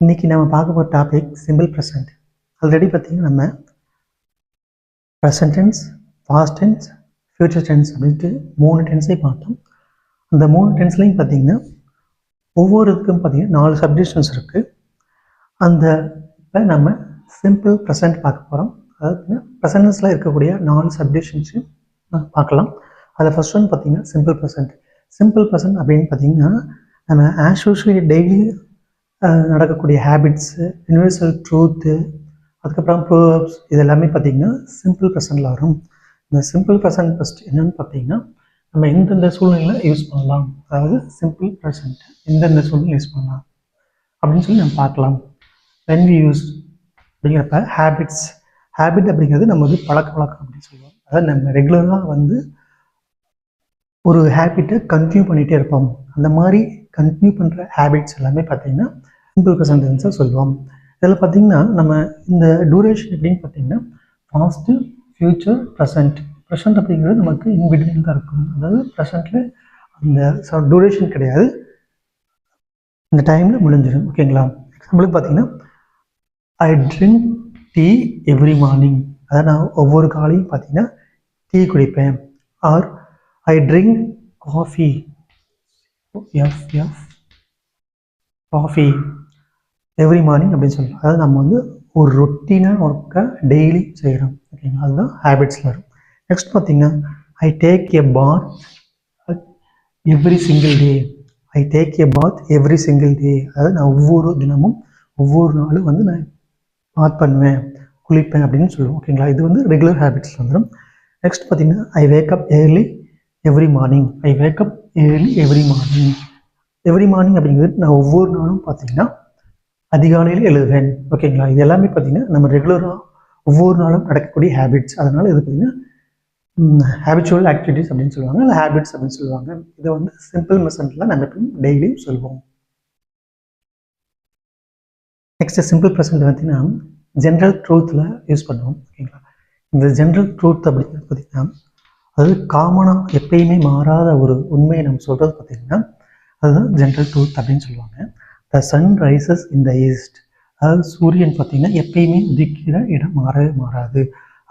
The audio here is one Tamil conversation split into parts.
இன்றைக்கி நம்ம பார்க்க போகிற டாபிக் சிம்பிள் ப்ரெசன்ட். ஆல்ரெடி பார்த்திங்கன்னா நம்ம present tense, past tense, future tense அப்படின்ட்டு 3 டென்ஸையும் பார்த்தோம். அந்த 3 டென்ஸ்லையும் பார்த்திங்கன்னா ஒவ்வொரு இதுக்கும் பார்த்திங்கன்னா 4 சப்டிவிஷன்ஸ் இருக்குது. அந்த இப்போ நம்ம சிம்பிள் ப்ரெசன்ட் பார்க்க போகிறோம். அதாவது ப்ரெசன்ட் டென்ஸில் இருக்கக்கூடிய 4 சப்டிவிஷன்ஸையும் பார்க்கலாம். அதில் ஃபர்ஸ்ட் ஒன் பார்த்திங்கன்னா சிம்பிள் ப்ரெசன்ட். சிம்பிள் ப்ரெசன்ட் அப்படின்னு பார்த்திங்கன்னா நம்ம ஆஸ் யூஷுவலி டெய்லி நடக்கக்கூடிய ஹேபிட்ஸு, யூனிவர்சல் ட்ரூத்து, அதுக்கப்புறம் ப்ரோவர்ப்ஸ், இது எல்லாமே பார்த்திங்கன்னா சிம்பிள் ப்ரெசன்ட்டில் வரும். இந்த சிம்பிள் ப்ரெசன்ட் ஃபஸ்ட் என்னென்னு பார்த்தீங்கன்னா நம்ம எந்தெந்த சூழ்நிலையில் யூஸ் பண்ணலாம், அதாவது சிம்பிள் ப்ரெசன்ட் எந்தெந்த சூழ்நிலை யூஸ் பண்ணலாம் அப்படின்னு சொல்லி நம்ம பார்க்கலாம். வென் வி யூஸ் அப்படிங்கிறப்ப ஹேபிட் அப்படிங்கிறது நம்ம பழக்க வழக்கம் அப்படின்னு சொல்லுவோம். அதாவது நம்ம ரெகுலராக ஒரு ஹேபிட்டை கண்டினியூ பண்ணிகிட்டே இருப்போம். அந்த மாதிரி கண்டினியூ பண்ணுற ஹேபிட்ஸ் எல்லாமே பார்த்திங்கன்னா சிம்பிள் ப்ரெசன்ட் டென்ஸை சொல்லுவோம். இதில் பார்த்திங்கன்னா நம்ம இந்த டூரேஷன் எப்படின்னு பார்த்திங்கன்னா பாஸ்ட்டு, ஃப்யூச்சர், ப்ரெசன்ட் அப்படிங்கிறது நமக்கு இன்பிட்வீன் தான் இருக்கும். அதாவது ப்ரெசண்ட்டில் அந்த டூரேஷன் கிடையாது, இந்த டைமில் முடிஞ்சிடும். ஓகேங்களா? எக்ஸாம்பிளுக்கு பார்த்திங்கன்னா I drink tea every morning, அதாவது நான் ஒவ்வொரு காலையும் பார்த்திங்கன்னா டீ குடிப்பேன். Or I drink coffee, coffee every morning அப்படின்னு சொல்லலாம். அதாவது நம்ம ஒரு ரொட்டீனாக ஒர்க்கை டெய்லி செய்கிறோம். ஓகேங்களா? அதுதான் ஹேபிட்ஸில் வரும். நெக்ஸ்ட் பார்த்திங்கன்னா I take a bath every single day. அதாவது நான் ஒவ்வொரு தினமும் ஒவ்வொரு நாளும் நான் பாத் பண்ணுவேன், குளிப்பேன் அப்படின்னு சொல்லுவோம். ஓகேங்களா? இது ரெகுலர் ஹேபிட்ஸில் வந்துடும். நெக்ஸ்ட் பார்த்திங்கன்னா ஐ wake up early every morning. Every morning அப்படிங்கிறது நான் ஒவ்வொரு நாளும் பார்த்திங்கன்னா அதிகாலையில் எழுதுவேன். ஓகேங்களா? இது எல்லாமே பார்த்திங்கன்னா நம்ம ரெகுலராக ஒவ்வொரு நாளும் நடக்கக்கூடிய ஹேபிட்ஸ். அதனால் இது பார்த்திங்கன்னா ஹேபிச்சுவல் ஆக்டிவிட்டிஸ் அப்படின்னு சொல்லுவாங்க, இல்லை ஹேபிட்ஸ் அப்படின்னு சொல்லுவாங்க. இதை சிம்பிள் ப்ரெசன்ட்டில் நம்ம டெய்லியும் சொல்லுவோம். நெக்ஸ்ட் சிம்பிள் ப்ரெசன்ட் பார்த்திங்கன்னா ஜென்ரல் ட்ரூத்தில் யூஸ் பண்ணுவோம். ஓகேங்களா? இந்த ஜென்ரல் ட்ரூத் அப்படிங்கிறது பார்த்திங்கன்னா அதாவது காமனாக எப்பயுமே மாறாத ஒரு உண்மையை நம்ம சொல்கிறது பார்த்திங்கன்னா அதுதான் ஜென்ரல் ட்ரூத் அப்படின்னு சொல்லுவாங்க. The sun rises in the east, அதாவது சூரியன் பார்த்திங்கன்னா எப்பயுமே உதிக்கிற இடம் மாறாது.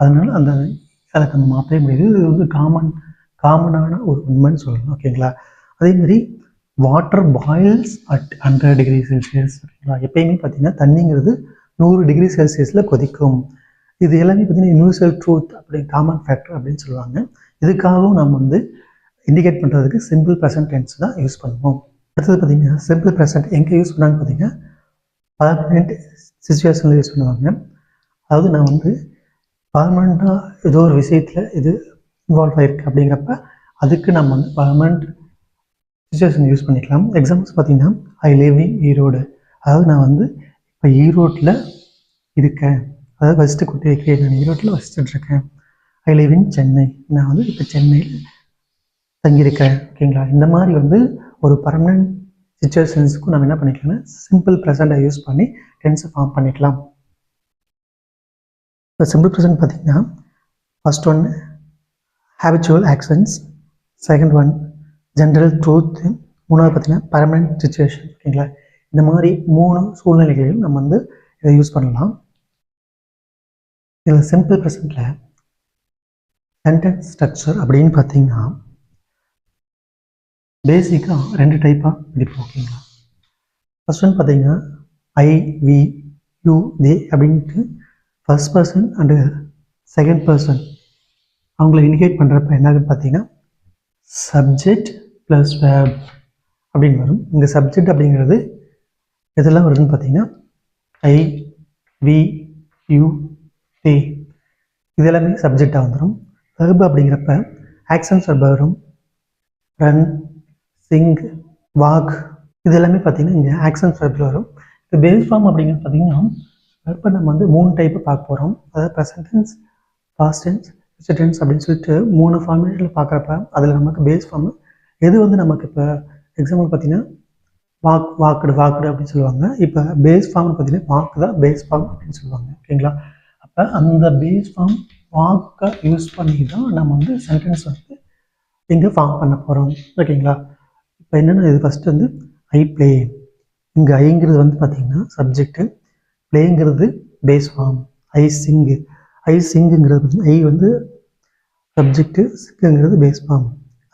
அதனால் அதை நம்ம மாற்றவே முடியாது. இது காமனான ஒரு உண்மைன்னு சொல்லலாம். ஓகேங்களா? அதேமாதிரி water boils at 100 degree Celsius. ஓகேங்களா? எப்பயுமே பார்த்திங்கன்னா தண்ணிங்கிறது 100 டிகிரி செல்சியஸில் கொதிக்கும். இது எல்லாமே பார்த்திங்கன்னா யூனிவர்சல் ட்ரூத் அப்படி காமன் ஃபேக்டர் அப்படின்னு சொல்லுவாங்க. இதுக்காகவும் நம்ம இண்டிகேட் பண்ணுறதுக்கு சிம்பிள் ப்ரெசன்ட் டென்ஸ் தான் யூஸ் பண்ணுவோம். அடுத்தது பார்த்திங்கன்னா சிம்பிள் ப்ரெசன்ட் எங்கே யூஸ் பண்ணாங்க பார்த்திங்கன்னா பர்மனெண்ட் சிச்சுவேஷனில் யூஸ் பண்ணுவாங்க. அதாவது நான் பர்மனெண்ட்டாக ஏதோ ஒரு விஷயத்தில் இது இன்வால்வ் ஆகிருக்கு அப்படிங்கிறப்ப அதுக்கு நம்ம பர்மனெண்ட் சிச்சுவேஷன் யூஸ் பண்ணிக்கலாம். எக்ஸாம்பிள்ஸ் பார்த்திங்கன்னா ஐ லிவ் இன் ஈரோடு, அதாவது நான் இப்போ ஈரோட்டில் இருக்கேன், அதாவது ஃபஸ்ட்டு குட்டி வைக்கிறேன், நான் ஈரோட்டில் வசிச்சுட்ருக்கேன். ஐ லிவ் இன் சென்னை, நான் இப்போ சென்னையில் தங்கியிருக்கேன். ஓகேங்களா? இந்த மாதிரி ஒரு பர்மனெண்ட் சிச்சுவேஷன்ஸுக்கும் நம்ம என்ன பண்ணிக்கலாம்னா சிம்பிள் ப்ரெசண்ட்டை யூஸ் பண்ணி டென்ஸை ஃபார்ம் பண்ணிக்கலாம். இப்போ சிம்பிள் ப்ரெசன்ட் பார்த்திங்கன்னா first one habitual actions, second one general truth, மூணாவது பார்த்திங்கன்னா பர்மனெண்ட் சிச்சுவேஷன். ஓகேங்களா? இந்த மாதிரி 3 சூழ்நிலைகளையும் நம்ம இதை யூஸ் பண்ணலாம். இதில் சிம்பிள் ப்ரெசன்ட்டில் சென்டென்ஸ் ஸ்ட்ரக்சர் அப்படின்னு பார்த்தீங்கன்னா பேசிக்காக 2 டைப்பாக பிடிப்போம். ஓகேங்களா? ஃபர்ஸ்ட் ஒன் பார்த்தீங்கன்னா ஐ, வி, யூ, தே அப்படின்ட்டு first person and second person அவங்கள இண்டிகேட் பண்ணுறப்ப என்னன்னு பார்த்தீங்கன்னா சப்ஜெக்ட் ப்ளஸ் வேர்ப் அப்படின்னு வரும். இங்கே சப்ஜெக்ட் அப்படிங்கிறது எதெல்லாம் வருதுன்னு பார்த்தீங்கன்னா ஐ, வி, யூ, தே இது எல்லாமே சப்ஜெக்டாக வந்துடும். வெர்பு அப்படிங்கிறப்ப ஆக்ஷன்ஸ் வெர்பு வரும். ரன், சிங், வாக் இது எல்லாமே பார்த்திங்கன்னா இங்கே ஆக்ஷன்ஸ் வெர்பில் வரும். இப்போ பேஸ் ஃபார்ம் அப்படிங்கிறது பார்த்திங்கன்னா வெர்பை நம்ம 3 டைப்பை பார்க்க போகிறோம். அதாவது present tense, past tense, future tense அப்படின்னு சொல்லிட்டு 3 ஃபார்மேட்டில் பார்க்குறப்ப அதில் நமக்கு பேஸ் ஃபார்மு எது நமக்கு இப்போ எக்ஸாம்பிள் பார்த்திங்கன்னா வாக்குடு அப்படின்னு சொல்லுவாங்க. இப்போ பேஸ் ஃபார்ம்னு பார்த்திங்கன்னா வாக்கு தான் பேஸ் ஃபார்ம் அப்படின்னு சொல்லுவாங்க. ஓகேங்களா? அப்போ அந்த பேஸ் ஃபார்ம் வாக்கை யூஸ் பண்ணி தான் நம்ம சென்டென்ஸ் இங்கே ஃபார்ம் பண்ண போகிறோம். ஓகேங்களா? இப்போ என்னென்னா இது ஃபஸ்ட்டு ஐ ப்ளே, இங்கே ஐங்கிறது வந்து பார்த்திங்கன்னா சப்ஜெக்ட்டு, ப்ளேங்கிறது பேஸ் ஃபார்ம். ஐ சிங்கு, ஐ சிங்குங்கிறது ஐ வந்து சப்ஜெக்ட்டு, சிங்குங்கிறது பேஸ் ஃபார்ம்.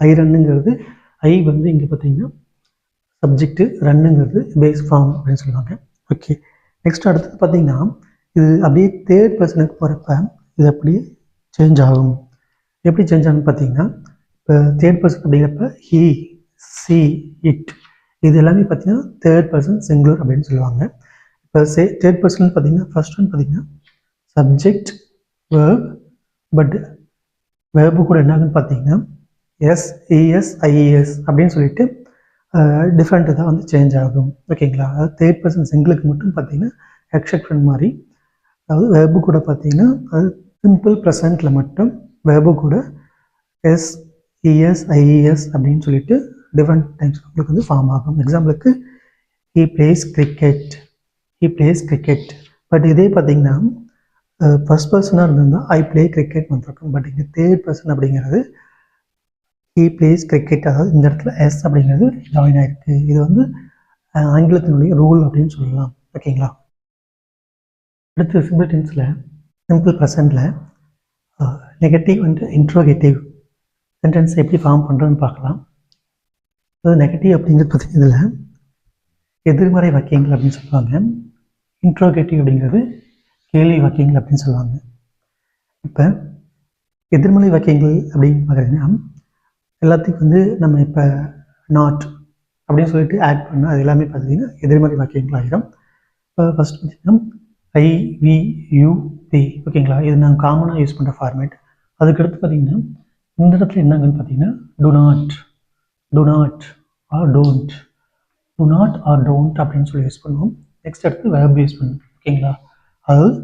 ஐ ரன்னுங்கிறது ஐ வந்து இங்கே பார்த்திங்கன்னா சப்ஜெக்ட்டு, ரன்னுங்கிறது பேஸ் ஃபார்ம் அப்படின்னு சொல்லுவாங்க. ஓகே, நெக்ஸ்ட் அடுத்தது பார்த்திங்கன்னா இது அப்படியே தேர்ட் பர்சனுக்கு போகிறப்ப இது அப்படியே சேஞ்ச் ஆகும். எப்படி சேஞ்ச் ஆகும்னு பார்த்தீங்கன்னா, இப்போ தேர்ட் பர்சன் அப்படிங்கிறப்ப ஹீ, சி, இட் இது எல்லாமே பார்த்தீங்கன்னா தேர்ட் பர்சன் சிங்குலர் அப்படின்னு சொல்லுவாங்க. இப்போ தேர்ட் பர்சன் பார்த்தீங்கன்னா ஃபர்ஸ்ட் ஒன் பார்த்தீங்கன்னா சப்ஜெக்ட், வேர்ப், பட் வேர்பு கூட என்னாகுன்னு பார்த்தீங்கன்னா எஸ், இஎஸ், ஐஇஎஸ் அப்படின்னு சொல்லிட்டு டிஃப்ரெண்ட்டு தான் வந்து சேஞ்ச் ஆகும். ஓகேங்களா? அதாவது தேர்ட் பர்சன் சிங்கிளுக்கு மட்டும் பார்த்தீங்கன்னா எக்ஸெப்ஷன் மாதிரி, அதாவது வேர்பு கூட பார்த்தீங்கன்னா அது சிம்பிள் ப்ரெசண்ட்டில் மட்டும் வேர்பு கூட எஸ், இஎஸ், ஐஇஎஸ் அப்படின்னு சொல்லிட்டு டிஃப்ரெண்ட் டைம்ஸ் உங்களுக்கு வந்து ஃபார்ம் ஆகும். எக்ஸாம்பிளுக்கு he plays cricket, he plays cricket. But இதே பார்த்தீங்கன்னா ஃபர்ஸ்ட் பர்சனாக இருந்திருந்தால் ஐ பிளே கிரிக்கெட் வந்துருக்கும். பட் இங்கே தேர்ட் பர்சன் அப்படிங்கிறது ஹீ பிளேஸ் கிரிக்கெட், அதாவது இந்த இடத்துல எஸ் அப்படிங்கிறது ஜாயின் ஆகிருக்கு. இது வந்து ஆங்கிலத்தினுடைய ரூல் அப்படின்னு சொல்லலாம். ஓகேங்களா? அடுத்து சிம்பிள் டென்ஸில் சிம்பிள் ப்ரெசண்டில் நெகட்டிவ் அண்ட் இன்ட்ரோகேட்டிவ் சென்டென்ஸ் எப்படி ஃபார்ம் பண்ணுறோன்னு பார்க்கலாம். அதாவது நெகட்டிவ் அப்படிங்கிறது பார்த்தீங்கன்னா இதில் எதிர்மறை வாக்கியங்கள் அப்படின்னு சொல்லுவாங்க. இன்ட்ரோகேட்டிவ் அப்படிங்கிறது கேள்வி வாக்கியங்கள் அப்படின்னு சொல்லுவாங்க. இப்போ எதிர்மறை வாக்கியங்கள் அப்படின்னு பார்க்குறீங்கன்னா எல்லாத்துக்கும் வந்து நம்ம இப்போ நாட் அப்படின்னு சொல்லிட்டு ஆட் பண்ணால் அது எல்லாமே பார்த்தீங்கன்னா எதிர்மறை வாக்கியங்கள் ஆகிடும். இப்போ ஃபஸ்ட் பார்த்தீங்கன்னா ஐ, வி, யூ, தி. ஓகேங்களா? இது நாங்கள் காமனாக யூஸ் பண்ணுற ஃபார்மேட். அதுக்கடுத்து பார்த்தீங்கன்னா இந்த இடத்துல என்னங்கன்னு பார்த்தீங்கன்னா do not, do not or don't, do not or don't அப்படின்னு சொல்லி யூஸ் பண்ணுவோம். நெக்ஸ்ட் அடுத்து வேர்ப் யூஸ் பண்ணுவோம். ஓகேங்களா? அதாவது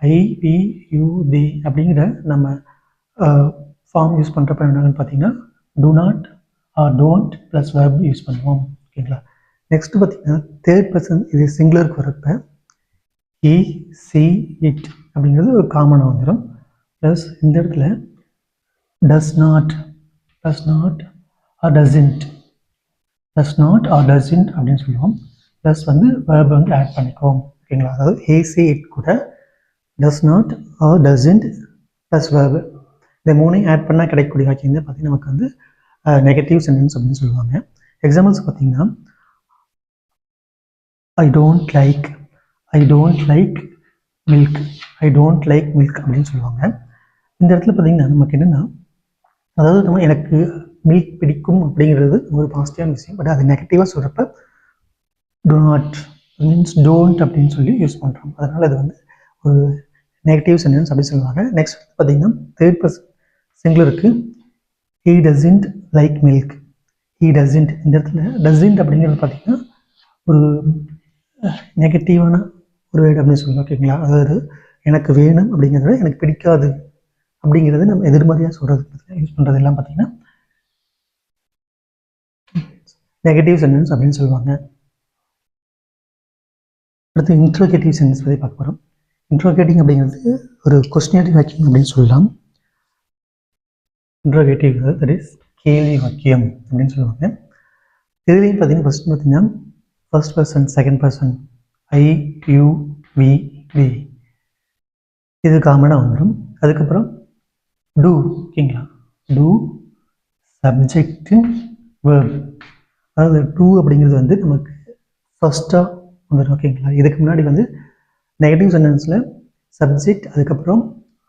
ஐ, வி, யூ, தி அப்படிங்கிற நம்ம ஃபார்ம் யூஸ் பண்ணுறப்ப என்னங்கன்னு பார்த்தீங்கன்னா do not or don't plus verb use பண்ணுவோம். ஓகேங்களா? நெக்ஸ்ட் பார்த்தீங்கன்னா தேர்ட் பர்சன் இது சிங்குலருக்கு வரப்ப ஹி, சி, இட் அப்படிங்கிறது ஒரு காமனாக வந்துடும். ப்ளஸ் இந்த இடத்துல does not, does not or doesn't, does not or doesn't அப்படின்னு சொல்லுவோம். ப்ளஸ் வந்து வேர்ப் வந்து ஆட் பண்ணிக்குவோம். ஓகேங்களா? அதாவது ஹே, சி, இட் கூட does not or doesn't plus verb இந்த மூணையும் ஆட் பண்ணால் கிடைக்கக்கூடிய வாக்கியம் தான் பார்த்தீங்கன்னா நமக்கு வந்து நெகட்டிவ் சென்டென்ஸ் அப்படின்னு சொல்லுவாங்க. எக்ஸாம்பிள்ஸ் பார்த்தீங்கன்னா I don't like, I don't like milk, I don't like milk அப்படின்னு சொல்லுவாங்க. இந்த இடத்துல பார்த்தீங்கன்னா நமக்கு என்னென்னா அதாவது நம்ம எனக்கு மில்க் பிடிக்கும் அப்படிங்கிறது ஒரு பாசிட்டிவான விஷயம். பட் அது நெகட்டிவாக சொல்கிறப்ப டு நாட் மீன்ஸ் டோன்ட் அப்படின்னு சொல்லி யூஸ் பண்ணுறோம். அதனால் அது வந்து ஒரு நெகட்டிவ் சென்டென்ஸ் அப்படின்னு சொல்லுவாங்க. நெக்ஸ்ட் பார்த்தீங்கன்னா தேர்ட் பர்சன் சிங்குலருக்கு he doesn't like milk, he doesn't. இந்த இடத்துல டசன்ட் அப்படிங்கிறது பார்த்தீங்கன்னா ஒரு நெகட்டிவான ஒரு வேர்டு அப்படின்னு சொல்லலாம். ஓகேங்களா? அதாவது எனக்கு வேணும் அப்படிங்கிறத விட எனக்கு பிடிக்காது அப்படிங்கிறது நம்ம எதிர்மறையாக சொல்கிறது பார்த்தீங்கன்னா யூஸ் பண்ணுறது எல்லாம் பார்த்தீங்கன்னா நெகட்டிவ் சென்டென்ஸ் அப்படின்னு சொல்லுவாங்க. அடுத்து இன்ட்ரோகேட்டிவ் சென்டென்ஸ் பற்றி பார்க்க போகிறோம். இன்ட்ரோகேட்டிங் அப்படிங்கிறது ஒரு கொஸ்டினரி வாக்கியம் அப்படின்னு சொல்லலாம். இன்ட்ரோகேட்டிவ் தட் இஸ் கேள்வி வாக்கியம் அப்படின்னு சொல்லுவாங்க. இதுலேயும் பார்த்தீங்கன்னா ஃபஸ்ட் பார்த்தீங்கன்னா first person, second person, I, you, we, we இது காமனாக வந்துடும். அதுக்கப்புறம் டூ. ஓகேங்களா? Do, subject, verb. அதாவது டூ அப்படிங்கிறது வந்து நமக்கு ஃபஸ்ட்டாக வந்துடும். ஓகேங்களா? இதுக்கு முன்னாடி வந்து நெகட்டிவ் சென்டென்ஸில் சப்ஜெக்ட் அதுக்கப்புறம்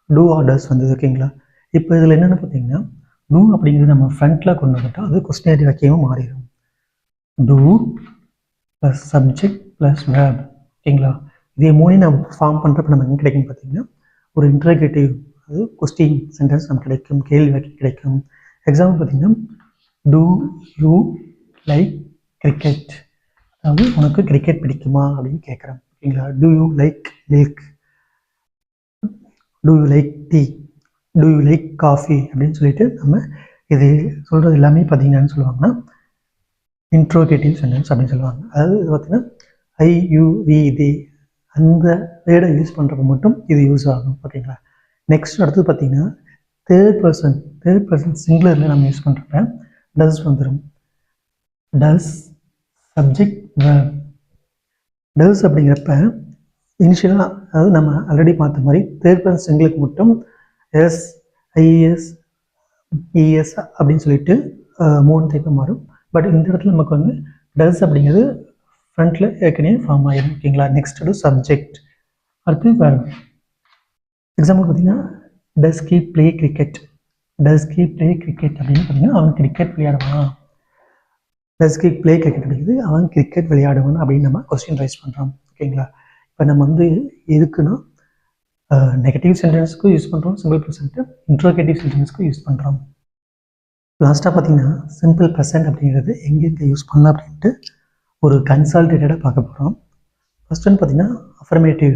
டூ ஆர்டர்ஸ் வந்தது. ஓகேங்களா? இப்போ இதில் என்னென்னு பார்த்தீங்கன்னா டூ அப்படிங்கிறது நம்ம ஃப்ரண்ட்டில் கொண்டு வந்துட்டால் அது கொஸ்டினரி வாக்கியமாக மாறிடும். Do plus subject plus verb. ஓகேங்களா? இதே மூணு நம்ம ஃபார்ம் பண்ணுறப்ப நம்ம என்ன கிடைக்கும் பார்த்தீங்கன்னா ஒரு இன்ட்ரோகேட்டிவ், அது கொஸ்டின் சென்டென்ஸ் நமக்கு கிடைக்கும், கேள்வி வாக்கியம் கிடைக்கும். எக்ஸாம்பிள் பார்த்தீங்கன்னா டூ யூ லைக் கிரிக்கெட், அதாவது உனக்கு கிரிக்கெட் பிடிக்குமா அப்படின்னு கேட்குறேன். ஓகேங்களா? Do you like milk, do you like tea, do you like coffee அப்படின்னு சொல்லிட்டு நம்ம இது சொல்கிறது எல்லாமே பார்த்தீங்கன்னு சொல்லுவாங்கன்னா இன்ட்ரோகேட்டிவ் சென்டென்ஸ் அப்படின்னு சொல்லுவாங்க. அதாவது இது பார்த்தீங்கன்னா ஐ, யூ, வி, தி அந்த வேர்டை யூஸ் பண்ணுறப்ப மட்டும் இது யூஸ் ஆகும். ஓகேங்களா? நெக்ஸ்ட் அடுத்தது பார்த்தீங்கன்னா தேர்ட் பர்சன் சிங்குலரில் நம்ம யூஸ் பண்ணுறப்ப டஸ் வந்துடும். டஸ், சப்ஜெக்ட், வேர்ப். டஸ் அப்படிங்கிறப்ப இனிஷியலாக அதாவது நம்ம ஆல்ரெடி பார்த்த மாதிரி தேர்ட் பர்சன் சிங்கிளுக்கு மட்டும் எஸ், ஐஎஸ், இஎஸ் அப்படின்னு சொல்லிட்டு 3 டைப்பாக மாறும். பட் இந்த இடத்துல நமக்கு வந்து டஸ் அப்படிங்கிறது ஃப்ரண்ட்டில் ஏற்கனவே ஃபார்ம் ஆகிடும். ஓகேங்களா. நெக்ஸ்ட் சப்ஜெக்ட், அடுத்து வேறு எக்ஸாம்பிள் பார்த்தீங்கன்னா டஸ் கீ ப்ளே கிரிக்கெட். டஸ் கீ ப்ளே கிரிக்கெட் அப்படின்னு பார்த்தீங்கன்னா அவன் கிரிக்கெட் விளையாடுவான். டஸ் கீ ப்ளே கிரிக்கெட் அப்படிங்கிறது அவன் கிரிக்கெட் விளையாடுவான் அப்படின்னு நம்ம கொஸ்டின் ரைஸ் பண்ணுறோம். ஓகேங்களா. இப்போ நம்ம வந்து எதுக்குன்னா நெகட்டிவ் சென்டென்ஸுக்கும் யூஸ் பண்ணுறோம் சிம்பிள் ப்ரெசென்ட்டு, இன்ட்ரோகேட்டிவ் சென்டென்ஸுக்கும் யூஸ் பண்ணுறோம். லாஸ்ட்டாக பார்த்தீங்கன்னா சிம்பிள் ப்ரெசென்ட் அப்படிங்கிறது எங்கெங்கே யூஸ் பண்ணலாம் அப்படின்ட்டு ஒரு கன்சால்டேட்டடாக பார்க்க போகிறோம். ஃபர்ஸ்ட் வந்து பார்த்தீங்கன்னா அஃபர்மேட்டிவ்.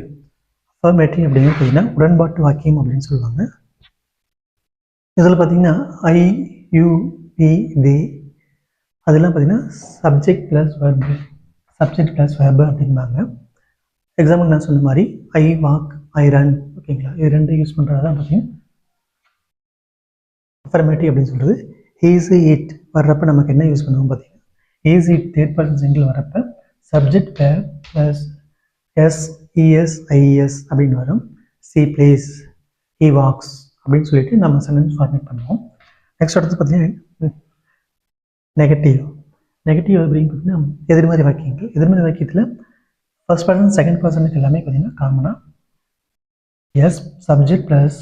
அஃபர்மேட்டிவ் அப்படிங்கிறது பார்த்தீங்கன்னா உடன்பாட்டு வாக்கியம் அப்படின்னு சொல்லுவாங்க. இதில் பார்த்தீங்கன்னா ஐ, யூ, வி, தே அதெல்லாம் பார்த்தீங்கன்னா subject plus verb, subject plus verb அப்படிம்பாங்க. எக்ஸாம்பிள் நான் சொன்ன மாதிரி ஐ வாக், ஐ ரன். ஓகேங்களா. இது ரெண்டு யூஸ் பண்ணுறது தான் பார்த்தீங்கன்னா அஃபர்மேட்டிவ் அப்படின்னு சொல்கிறது. ஈஸி இட் வர்றப்ப நமக்கு என்ன யூஸ் பண்ணுவோம் பார்த்தீங்கன்னா ஈஸி இட் தேர்ட் பர்சன் சிங்கிள் வரப்போ subject plus S, ES, IS அப்படின்னு வரும். சி பிளேஸ், ஹி வாக்ஸ் அப்படின்னு சொல்லிட்டு நம்ம சென்டென்ஸ் ஃபார்மேட் பண்ணுவோம். நெக்ஸ்ட் அடுத்து பார்த்தீங்கன்னா நெகட்டிவ். நெகட்டிவ் அப்படின்னு பார்த்தீங்கன்னா எதிர்மறை வாக்கியங்கள். எதிர்மறை வாக்கியத்தில் ஃபர்ஸ்ட் பர்சன் செகண்ட் பர்சனுக்கு எல்லாமே பார்த்தீங்கன்னா காமனாக S subject plus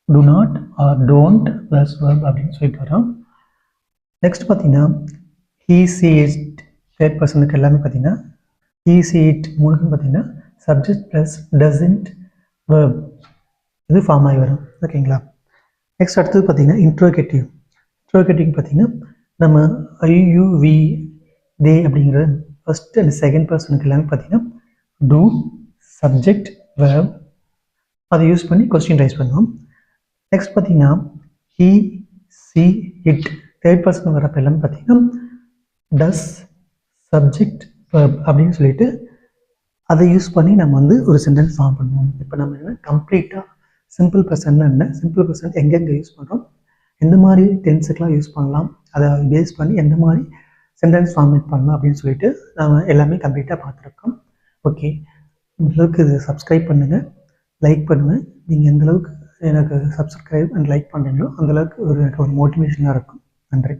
do not or don't plus verb அப்படின்னு சொல்லிட்டு வரோம். நெக்ஸ்ட் பார்த்தீங்கன்னா ஹீ, சி, இட் தேர்ட் பர்சனுக்கு எல்லாமே பார்த்தீங்கன்னா ஹீ, சி, இட் மூணுக்கும் பார்த்தீங்கன்னா சப்ஜெக்ட் ப்ளஸ் டசன்ட் வெர்ப் இது ஃபார்ம் ஆகி வரும். ஓகேங்களா. நெக்ஸ்ட் அடுத்தது பார்த்தீங்கன்னா இன்ட்ரோகேட்டிவ். இன்ட்ரோகேட்டிவ் பார்த்தீங்கன்னா நம்ம ஐ, யூ, வி, தே அப்படிங்கிற ஃபர்ஸ்ட் அண்ட் செகண்ட் பர்சனுக்கு எல்லாமே பார்த்தீங்கன்னா டூ சப்ஜெக்ட் வெர்ப் அதை யூஸ் பண்ணி கொஸ்டின் ரைஸ் பண்ணுவோம். நெக்ஸ்ட் பார்த்தீங்கன்னா he, C, it third person வரப்போ எல்லாமே பார்த்தீங்கன்னா டஸ் சப்ஜெக்ட் வெர்ப் அப்படின்னு சொல்லிட்டு அதை யூஸ் பண்ணி நம்ம வந்து ஒரு சென்டென்ஸ் ஃபார்ம் பண்ணுவோம். இப்போ நம்ம என்ன கம்ப்ளீட்டாக சிம்பிள் ப்ரெசென்ட்னா என்ன, சிம்பிள் ப்ரெசென்ட் எங்கெங்கே யூஸ் பண்ணுறோம், எந்த மாதிரி டென்ஸுக்கெலாம் யூஸ் பண்ணலாம், அதை பேஸ் பண்ணி எந்த மாதிரி சென்டென்ஸ் ஃபார்மேட் பண்ணலாம் அப்படின்னு சொல்லிட்டு நம்ம எல்லாமே கம்ப்ளீட்டாக பார்த்துருக்கோம். ஓகே, இந்தளவுக்கு இது சப்ஸ்கிரைப் பண்ணுங்கள், லைக் பண்ணுங்கள். நீங்கள் எந்தளவுக்கு எனக்கு சப்ஸ்கிரைப் அண்ட் லைக் பண்ணுறீங்களோ அந்தளவுக்கு எனக்கு ஒரு மோட்டிவேஷனாக இருக்கும். நன்றி.